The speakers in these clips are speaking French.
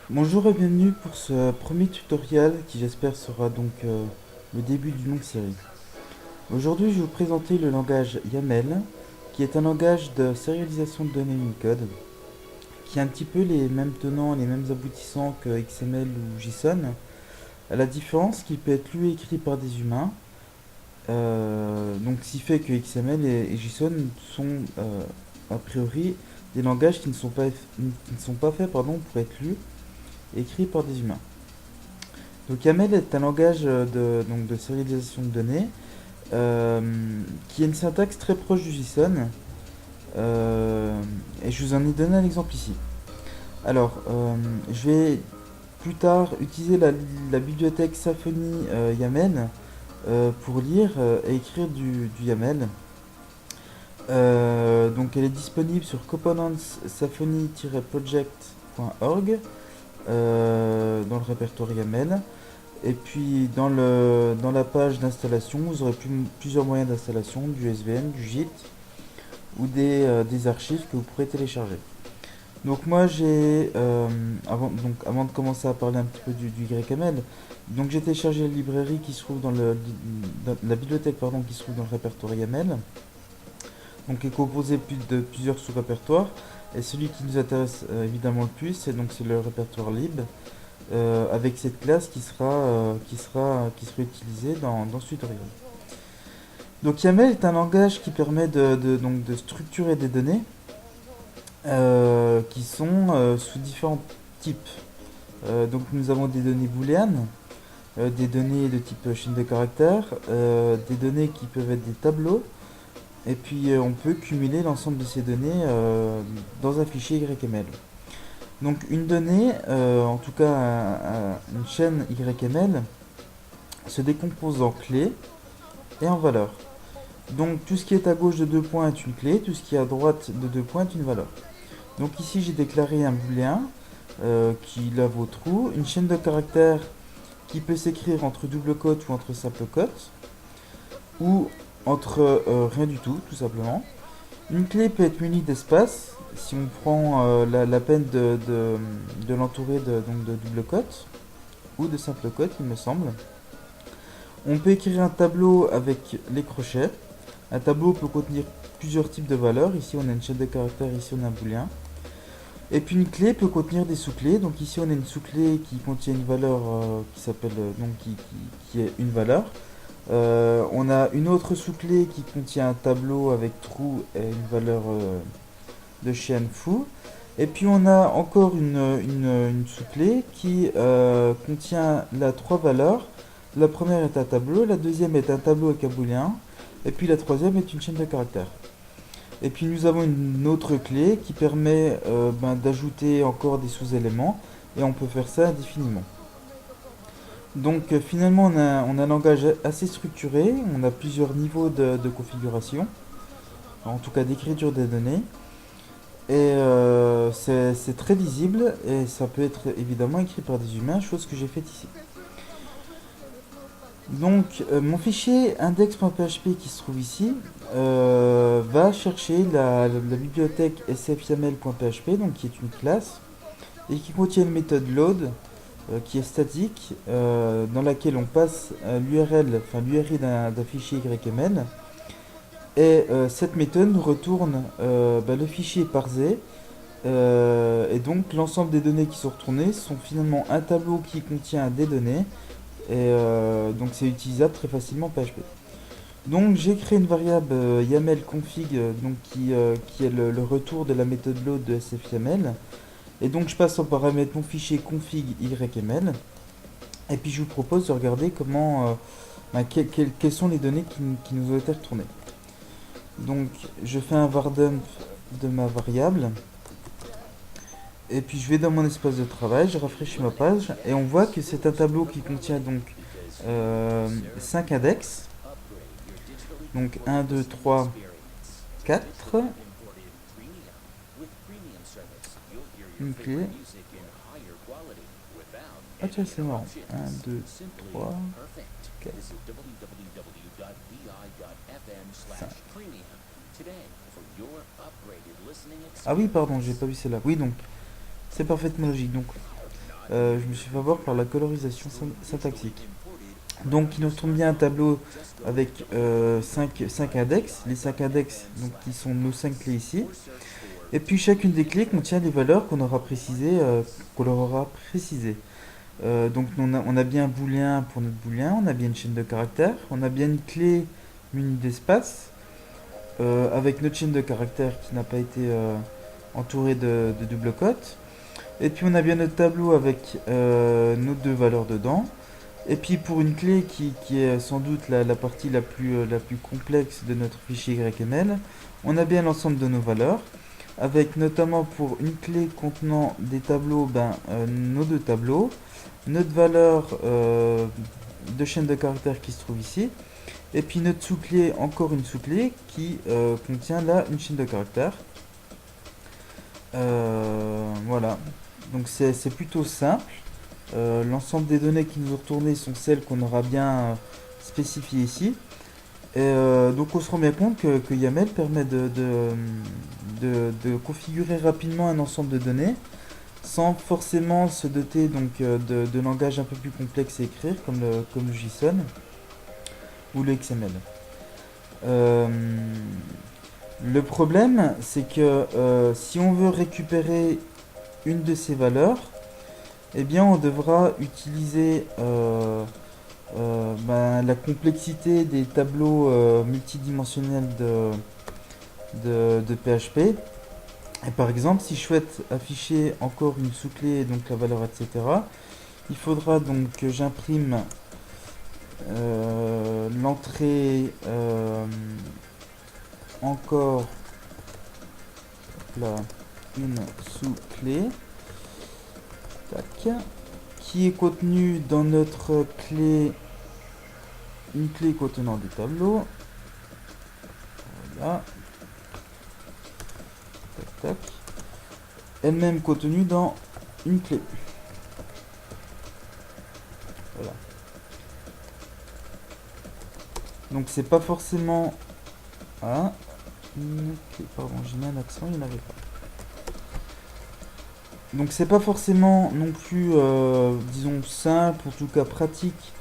Bonjour et bienvenue pour ce premier tutoriel qui j'espère sera donc le début d'une longue série. Aujourd'hui je vais vous présenter le langage YAML qui est un langage de sérialisation de données Unicode qui a un petit peu les mêmes tenants et les mêmes aboutissants que XML ou JSON, à la différence qu'il peut être lu et écrit par des humains, donc ce qui fait que XML et JSON sont a priori des langages qui ne sont pas faits pour être lus et écrits par des humains. Donc YAML est un langage de sérialisation de données euh, qui a une syntaxe très proche du JSON et je vous en ai donné un exemple ici. Alors, je vais plus tard utiliser la bibliothèque Symfony YAML pour lire et écrire du YAML. Donc elle est disponible sur components-symfony-project.org dans le répertoire YAML. Et puis dans la page d'installation, vous aurez plusieurs moyens d'installation, du SVN, du Git ou des archives que vous pourrez télécharger. Donc moi avant de commencer à parler un petit peu du YML, donc j'ai téléchargé la librairie qui se trouve la bibliothèque pardon, qui se trouve dans le répertoire YAML, donc qui est composé de plusieurs sous-répertoires. Et celui qui nous intéresse évidemment le plus, c'est le répertoire lib, avec cette classe qui sera utilisée dans ce tutoriel. Donc YAML est un langage qui permet de structurer des données qui sont sous différents types. Donc nous avons des données booléennes, des données de type chaîne de caractères, des données qui peuvent être des tableaux, et puis on peut cumuler l'ensemble de ces données dans un fichier YML. Donc une donnée, en tout cas une chaîne YML, se décompose en clés et en valeurs. Donc tout ce qui est à gauche de deux points est une clé, tout ce qui est à droite de deux points est une valeur. Donc ici j'ai déclaré un booléen qui la vaut true, une chaîne de caractères qui peut s'écrire entre double cote ou entre simple cote, ou entre rien du tout, tout simplement. Une clé peut être munie d'espace, si on prend la peine de l'entourer de double cote, ou de simple cote, il me semble. On peut écrire un tableau avec les crochets. Un tableau peut contenir plusieurs types de valeurs. Ici, on a une chaîne de caractères, ici, on a un booléen. Et puis une clé peut contenir des sous-clés. Donc ici, on a une sous-clé qui contient une valeur qui s'appelle qui est une valeur. On a une autre sous-clé qui contient un tableau avec true et une valeur de chaîne foo. Et puis on a encore une sous-clé qui contient trois valeurs. La première est un tableau, la deuxième est un tableau avec un booléen, et puis la troisième est une chaîne de caractères. Et puis nous avons une autre clé qui permet d'ajouter encore des sous-éléments, et on peut faire ça indéfiniment. Donc finalement on a un langage assez structuré, on a plusieurs niveaux de configuration, en tout cas d'écriture des données. Et c'est très lisible et ça peut être évidemment écrit par des humains, chose que j'ai faite ici. Donc mon fichier index.php qui se trouve ici va chercher la bibliothèque sfyaml.php, donc qui est une classe, et qui contient une méthode load qui est statique, dans laquelle on passe l'URI d'un fichier YML. Et cette méthode nous retourne le fichier parsé. Et donc l'ensemble des données qui sont retournées sont finalement un tableau qui contient des données. Et donc c'est utilisable très facilement en PHP. Donc j'ai créé une variable YAML config qui est le retour de la méthode load de sfyaml. Et donc je passe en paramètre mon fichier config yml. Et puis je vous propose de regarder quelles sont les données qui nous ont été retournées. Donc je fais un var dump de ma variable. Et puis je vais dans mon espace de travail, je rafraîchis ma page et on voit que c'est un tableau qui contient donc 5 index. Donc 1, 2, 3, 4. Ok. Ah tiens, c'est marrant. 1, 2, 3, 4, 5. Ah oui, pardon, j'ai pas vu celle-là. Oui, donc c'est parfaitement logique. Donc je me suis fait avoir par la colorisation syntaxique. Donc il nous tombe bien un tableau avec 5 index, les 5 index donc, qui sont nos 5 clés ici. Et puis chacune des clés contient les valeurs qu'on aura précisées, qu'on leur aura précisées. Donc on a bien un booléen pour notre booléen, on a bien une chaîne de caractères, on a bien une clé munie d'espace, avec notre chaîne de caractères qui n'a pas été entourée de double cote. Et puis on a bien notre tableau avec nos deux valeurs dedans. Et puis pour une clé qui est sans doute la partie la plus complexe de notre fichier YML, on a bien l'ensemble de nos valeurs, avec notamment pour une clé contenant des tableaux, nos deux tableaux, notre valeur de chaîne de caractères qui se trouve ici, et puis notre sous-clé, encore une sous-clé qui contient là une chaîne de caractères. Voilà, donc c'est plutôt simple. L'ensemble des données qui nous ont retournées sont celles qu'on aura bien spécifiées ici. Et donc on se rend bien compte que YAML permet de configurer rapidement un ensemble de données sans forcément se doter donc, de langages un peu plus complexes à écrire comme le JSON ou le XML. Le problème, c'est que si on veut récupérer une de ces valeurs, eh bien on devra utiliser la complexité des tableaux multidimensionnels de PHP. Et par exemple, si je souhaite afficher encore une sous-clé, donc la valeur, etc., il faudra donc que j'imprime l'entrée encore là, une sous-clé qui est contenue dans notre clé, une clé contenant des tableaux. Voilà. Tac. Elle-même contenue dans une clé. Voilà. Donc c'est pas forcément... Ah, pardon, j'ai mis un accent, il n'y en avait pas. Donc c'est pas forcément non plus, disons, simple, en tout cas pratique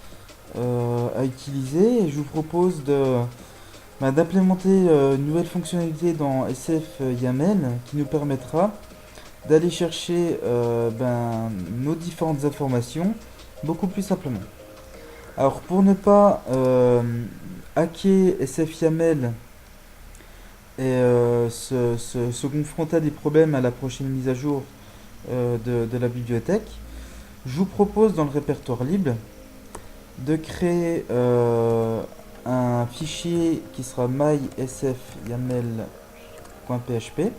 à utiliser. Et je vous propose d'implémenter une nouvelle fonctionnalité dans SF YAML qui nous permettra d'aller chercher nos différentes informations beaucoup plus simplement. Alors pour ne pas hacker SF YAML et se confronter à des problèmes à la prochaine mise à jour de la bibliothèque, je vous propose dans le répertoire libre de créer un fichier qui sera mysfyaml.php.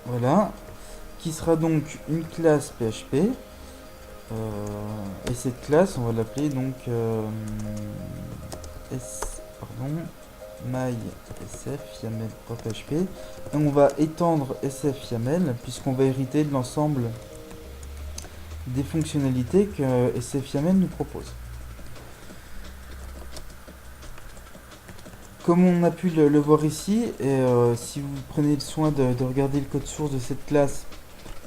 Voilà, qui sera donc une classe PHP. Et cette classe, on va l'appeler donc mysfyaml.php. Et on va étendre sfyaml puisqu'on va hériter de l'ensemble des fonctionnalités que sfyaml nous propose. Comme on a pu le voir ici, et si vous prenez le soin de regarder le code source de cette classe,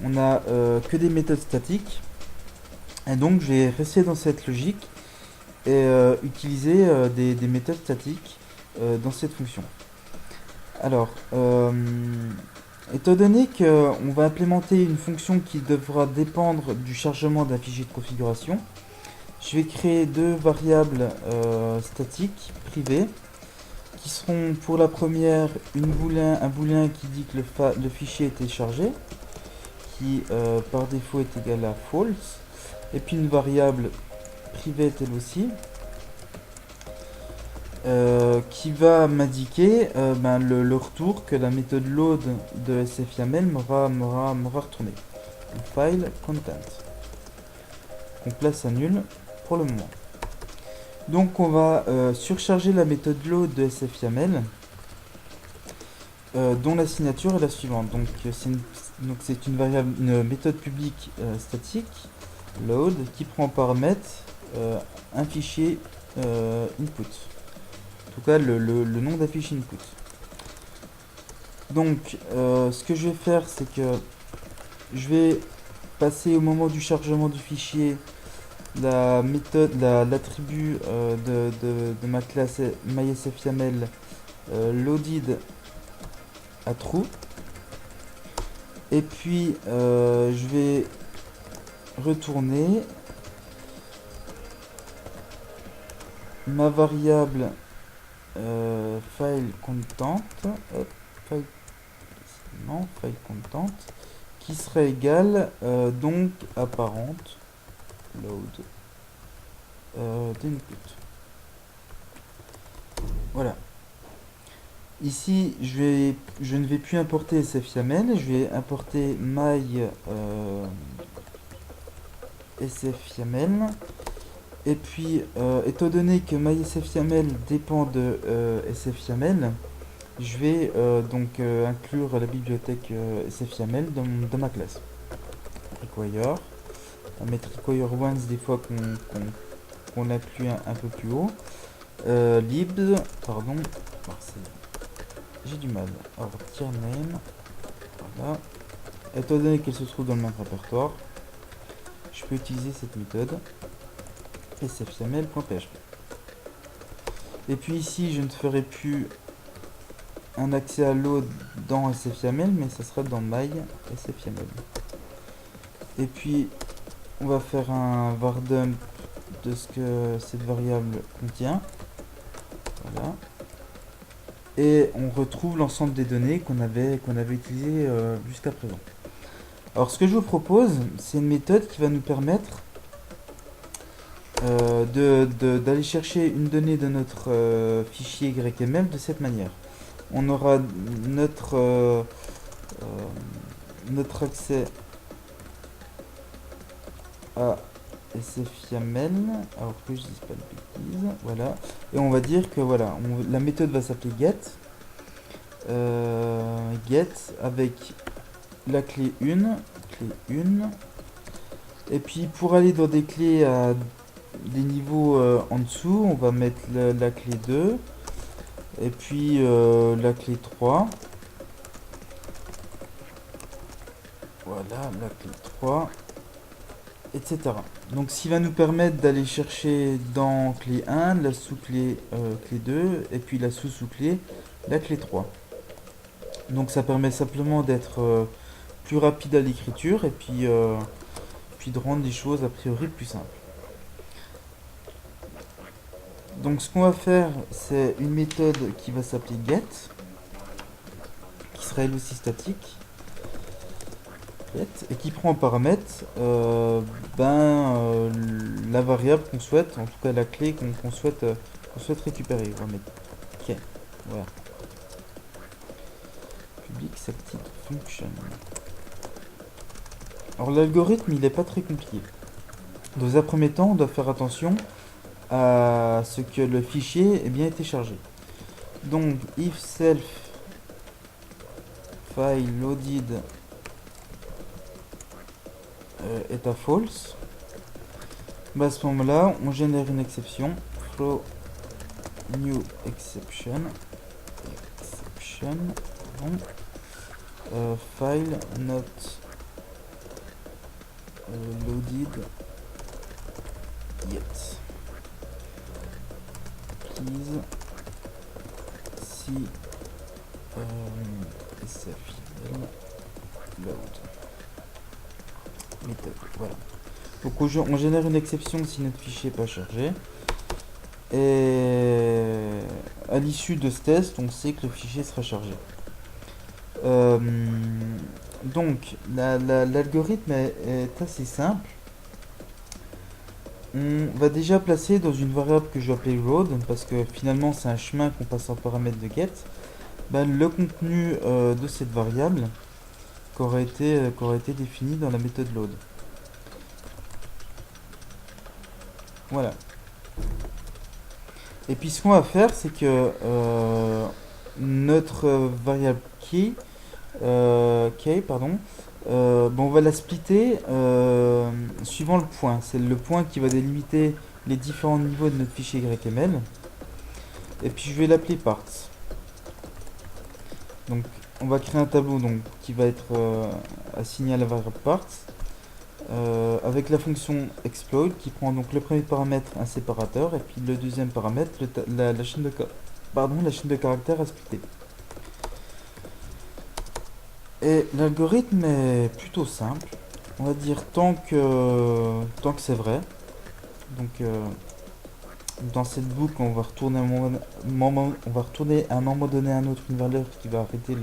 on a que des méthodes statiques. Et donc je vais rester dans cette logique et utiliser des méthodes statiques dans cette fonction. Alors, étant donné qu'on va implémenter une fonction qui devra dépendre du chargement d'un fichier de configuration, je vais créer deux variables statiques privées qui seront pour la première un booléen qui dit que le fichier est téléchargé, qui par défaut est égal à false, et puis une variable privée elle aussi, qui va m'indiquer le retour que la méthode load de sfyaml m'aura retourné. Le file content. On place à nul pour le moment. Donc on va surcharger la méthode load de sfyaml dont la signature est la suivante. Donc c'est une variable, une méthode publique statique load qui prend en paramètre un fichier input. En tout cas le nom d'un fichier input. Donc, ce que je vais faire, c'est que je vais passer au moment du chargement du fichier la méthode, l'attribut de ma classe MySFYAML loaded à true. Et puis, je vais retourner ma variable file content, hop, file, non, file content, qui serait égale donc apparente load d'input. Voilà. Ici, je ne vais plus importer SFYAML, je vais importer my SFYAML. Et puis, étant donné que MySFYAML dépend de SFYAML, je vais donc inclure la bibliothèque SFYAML dans ma classe. Require. On va mettre require once des fois qu'on l'inclut un peu plus haut. Libs, pardon. J'ai du mal. Alors, tier name. Voilà. Étant donné qu'elle se trouve dans le même répertoire, je peux utiliser cette méthode. SFYAML.php. Et puis ici, je ne ferai plus un accès à load dans SFYAML, mais ça sera dans my SFYAML. Et puis, on va faire un var dump de ce que cette variable contient. Voilà. Et on retrouve l'ensemble des données qu'on avait utilisées jusqu'à présent. Alors, ce que je vous propose, c'est une méthode qui va nous permettre d'aller chercher une donnée de notre fichier YML de cette manière. On aura notre accès à SFYAML, alors que je dise pas de bêtises, voilà, et on va dire que voilà, la méthode va s'appeler get avec la clé 1, et puis pour aller dans des clés à des niveaux en dessous, on va mettre la clé 2 et puis la clé 3. Voilà, la clé 3, etc. Donc, ce qui va nous permettre d'aller chercher dans clé 1, la sous-clé clé 2 et puis la sous-sous-clé, la clé 3. Donc, ça permet simplement d'être plus rapide à l'écriture et puis de rendre les choses a priori plus simples. Donc ce qu'on va faire, c'est une méthode qui va s'appeler get, qui sera elle aussi statique, get, et qui prend en paramètre la variable qu'on souhaite, en tout cas la clé qu'on souhaite récupérer. On va mettre ok, voilà. Public static function. Alors l'algorithme il n'est pas très compliqué. Dans un premier temps, on doit faire attention à ce que le fichier ait bien été chargé. Donc if self file loaded est à false, bah à ce moment là on génère une exception, throw new exception, file not loaded yet. Please see SFYAML load méthode. Voilà. Donc on génère une exception si notre fichier n'est pas chargé. Et à l'issue de ce test, on sait que le fichier sera chargé. Donc l'algorithme est assez simple. On va déjà placer dans une variable que je vais appeler road, parce que finalement c'est un chemin qu'on passe en paramètre de get, le contenu de cette variable qui aura été défini dans la méthode load. Voilà. Et puis ce qu'on va faire, c'est que notre variable key, on va la splitter suivant le point. C'est le point qui va délimiter les différents niveaux de notre fichier YML. Et puis je vais l'appeler parts. Donc on va créer un tableau donc qui va être assigné à la variable parts avec la fonction exploit qui prend donc le premier paramètre, un séparateur, et puis le deuxième paramètre, la chaîne la chaîne de caractères à splitter. Et l'algorithme est plutôt simple, on va dire tant que c'est vrai. Donc dans cette boucle, on va retourner à un moment donné à un autre une valeur qui va arrêter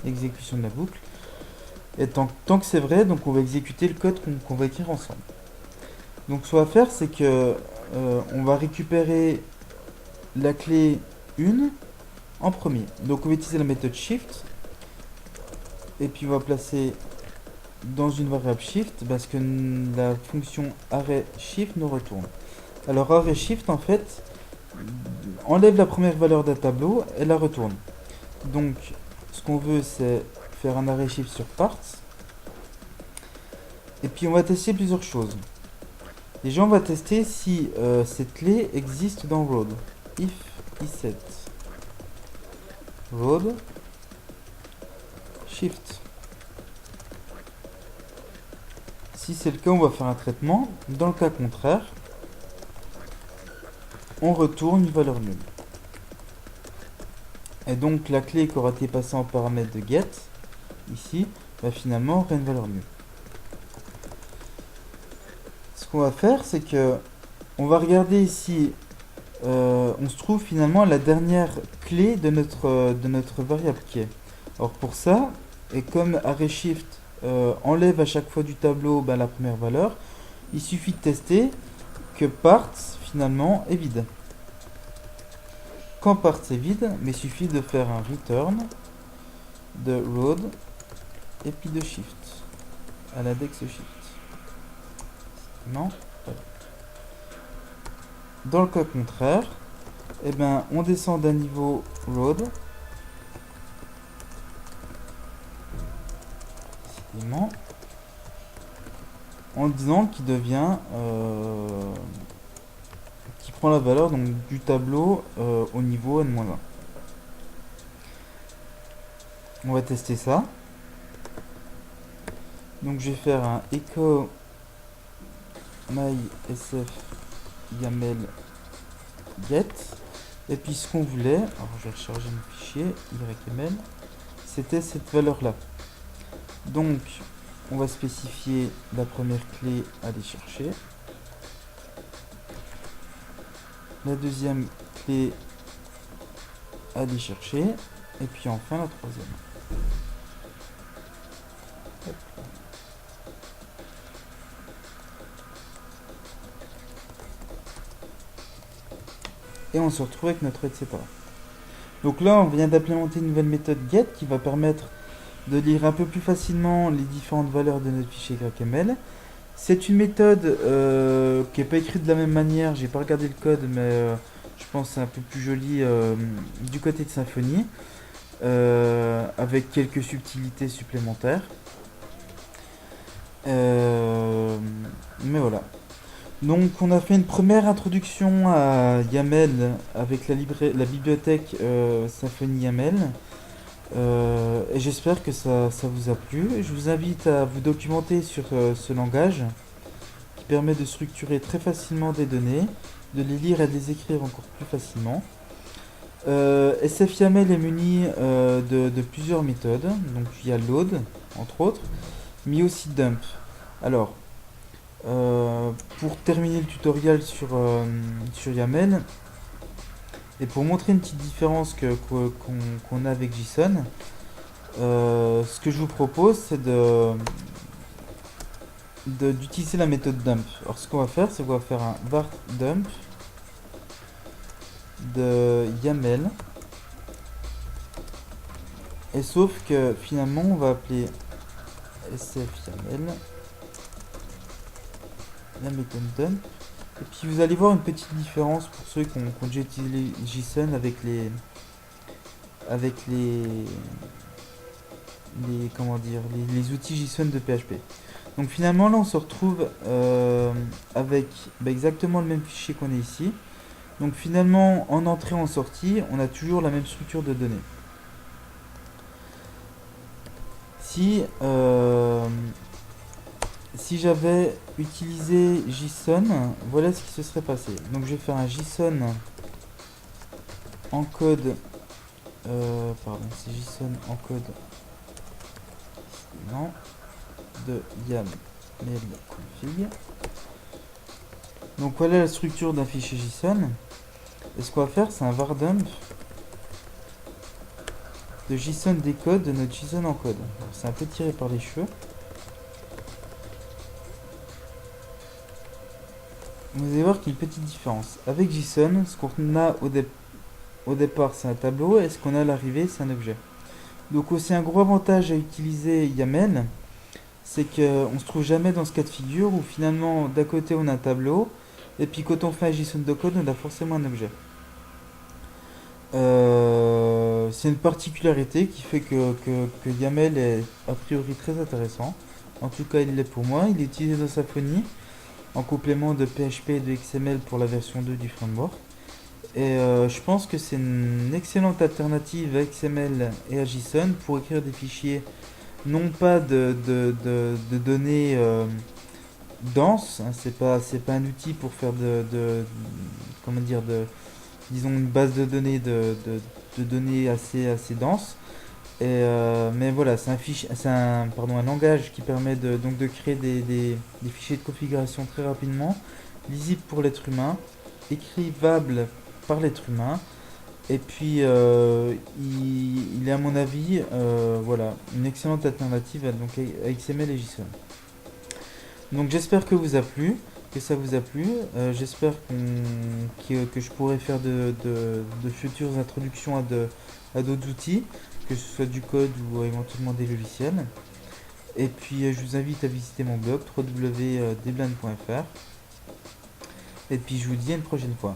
l'exécution de la boucle. Et tant que c'est vrai, donc on va exécuter le code qu'on va écrire ensemble. Donc ce qu'on va faire, c'est que on va récupérer la clé 1 en premier. Donc on va utiliser la méthode shift, et puis on va placer dans une variable shift parce que la fonction array shift nous retourne. Alors array shift en fait enlève la première valeur d'un tableau et la retourne. Donc ce qu'on veut, c'est faire un array shift sur parts, et puis on va tester plusieurs choses. Déjà on va tester si cette clé existe dans road. If iset road shift. Si c'est le cas, on va faire un traitement. Dans le cas contraire, on retourne une valeur nulle. Et donc la clé qui aura été passée en paramètre de get, ici, va finalement avoir une valeur nulle. Ce qu'on va faire, c'est que on va regarder ici, on se trouve finalement à la dernière clé de notre variable key. Alors pour ça, et comme array shift enlève à chaque fois du tableau la première valeur, il suffit de tester que parts finalement est vide. Quand parts est vide, mais il suffit de faire un return de road et puis de shift à l'index shift. Non, voilà. Dans le cas contraire, eh ben, on descend d'un niveau road, en disant qu'il devient qui prend la valeur donc du tableau au niveau n-1. On va tester ça. Donc je vais faire un echo mysf yaml get, et puis ce qu'on voulait, alors je vais recharger mon fichier yml, c'était cette valeur là. Donc on va spécifier la première clé à aller chercher, la deuxième clé à aller chercher, et puis enfin la troisième. Hop. Et on se retrouve avec notre etc. Donc là on vient d'implémenter une nouvelle méthode get qui va permettre de lire un peu plus facilement les différentes valeurs de notre fichier YML. C'est une méthode qui n'est pas écrite de la même manière, j'ai pas regardé le code, mais je pense que c'est un peu plus joli du côté de Symfony, avec quelques subtilités supplémentaires. Mais voilà. Donc on a fait une première introduction à YAML avec la bibliothèque Symfony YAML. Et j'espère que ça vous a plu. Je vous invite à vous documenter sur ce langage qui permet de structurer très facilement des données, de les lire et de les écrire encore plus facilement. SFYAML est muni de plusieurs méthodes. Donc il y a load entre autres, mais aussi dump. Alors pour terminer le tutoriel sur YAML, et pour montrer une petite différence qu'on a avec JSON, ce que je vous propose, c'est d'utiliser la méthode dump. Alors ce qu'on va faire, c'est qu'on va faire un var dump de YAML, et sauf que finalement on va appeler SFYAML la méthode dump. Et puis vous allez voir une petite différence pour ceux qui ont déjà utilisé JSON avec les outils JSON de PHP. Donc finalement là on se retrouve avec exactement le même fichier qu'on est ici. Donc finalement en entrée en sortie on a toujours la même structure de données. si j'avais utilisé JSON, voilà ce qui se serait passé. Donc je vais faire un JSON encode, pardon, c'est JSON encode, non, de YAML config. Donc voilà la structure d'un fichier JSON. Et ce qu'on va faire, c'est un var dump de JSON décode de notre JSON encode. C'est un peu tiré par les cheveux. Vous allez voir qu'il y a une petite différence. Avec JSON, ce qu'on a au départ, c'est un tableau, et ce qu'on a à l'arrivée, c'est un objet. Donc aussi un gros avantage à utiliser YAML, c'est qu'on ne se trouve jamais dans ce cas de figure où finalement, d'un côté, on a un tableau, et puis quand on fait un JSON de code, on a forcément un objet. C'est une particularité qui fait que YAML est a priori très intéressant. En tout cas, il l'est pour moi. Il est utilisé dans Symfony en complément de PHP et de XML pour la version 2 du framework. Et je pense que c'est une excellente alternative à XML et à JSON pour écrire des fichiers non pas de données denses, hein, c'est pas un outil pour faire comment dire, disons une base de données de données assez dense. Mais voilà, un langage qui permet donc de créer des fichiers de configuration très rapidement, lisible pour l'être humain, écrivable par l'être humain. Et puis, il est à mon avis, voilà, une excellente alternative à XML et JSON. Donc j'espère que ça vous a plu. J'espère que je pourrai faire de futures introductions à d'autres outils, que ce soit du code ou éventuellement des logiciels. Et puis je vous invite à visiter mon blog www.deblane.fr. Et puis je vous dis à une prochaine fois.